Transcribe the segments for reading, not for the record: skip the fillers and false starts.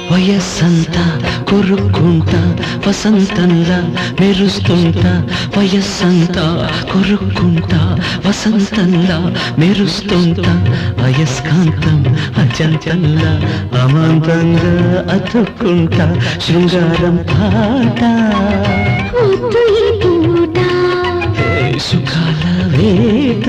వయస్సంతా కొరుక్కుంటా వసంతంలా మెరుస్తుంటా వయస్సంతా కొరుక్కుంటా వసంతంలా మెరుస్తుంటా అయస్కాంతం అచంచంలా అమాంతంగా అతుక్కుంటా శృంగారం పాట సుఖాల వేట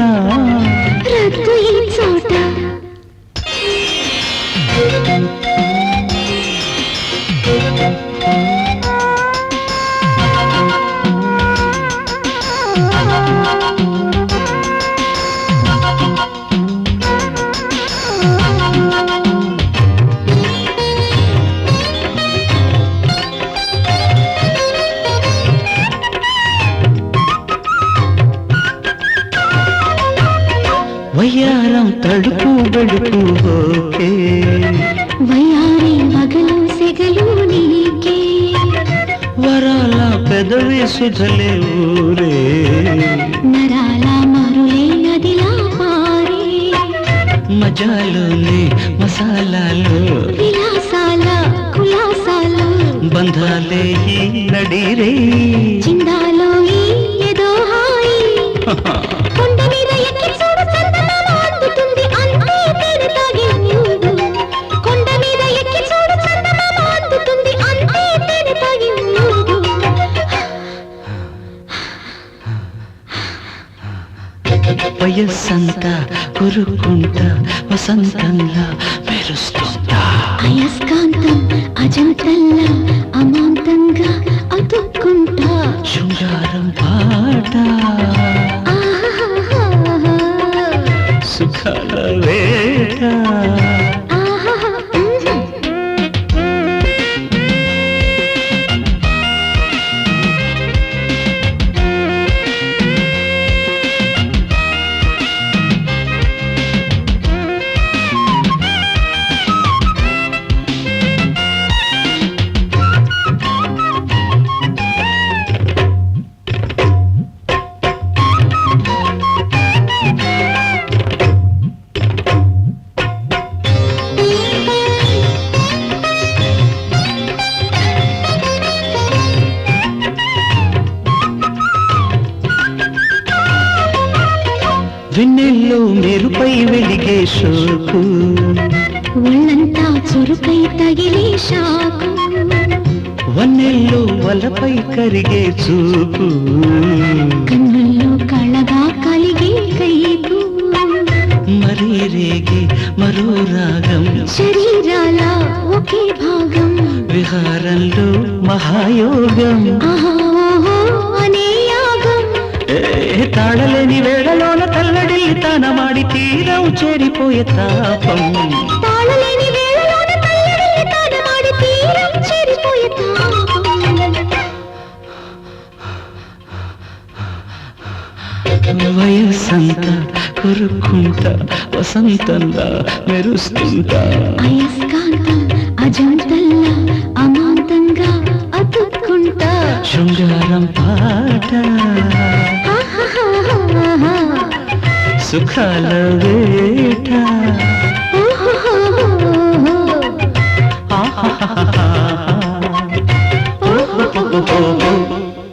వయ్యారం తడుపు బడుపు ఓకే వయారి మగలు సెగలు నీకే వరాల పెదవి సుధలే ఊరే నరాల మరులే నదిలా పారే మజాలోనే మసాలాలు విలాసాల కులాసాలు బంధాలే ఈ నడిరే చిందాలో ఈ ఏదో హాయి కొండ మీద ఎక్కి చూడు చందమామ అందుతుంది అంతే తేనె తాగి ఊడు కొండ మీద ఎక్కి చూడు చందమామ అందుతుంది అంతే తేనె తాగి ఊడు వయస్సంతా కొరుక్కుంటా వసంతంలా మెరుస్తుంటా అయస్కాంతం అజంతల్లా అమాంతంగా అతుక్కుంటా శృంగారం పాట సుఖాల వేట వెన్నెల్లో మెరుపై వెలిగే షోకు ఒళ్ళంతా చురుకై తగిలే షాకు వన్నెల్లో వలపై కరిగే చూపు కన్నుల్లో కళగా కలిగే కైపు మరీ రేగే మరో రాగం శరీరాల ఒకే భాగం విహారంలో మహాయోగం ఆహా ఓహో అనే యాగం తాళలేని వేళలోన తల్లడిల్లి తాన మాడి తీరం చేరిపోయే తాపం తాళలేని వేళలోన తల్లడిల్లి తాన మాడి తీరం చేరిపోయే తాపం వయస్సంతా కొరుక్కుంటా వసంతంలా మెరుస్తుంటా అయస్కాంతం అజంతల్లా అమాంతంగా అతుక్కుంటా శృంగారం పాట సుఖాల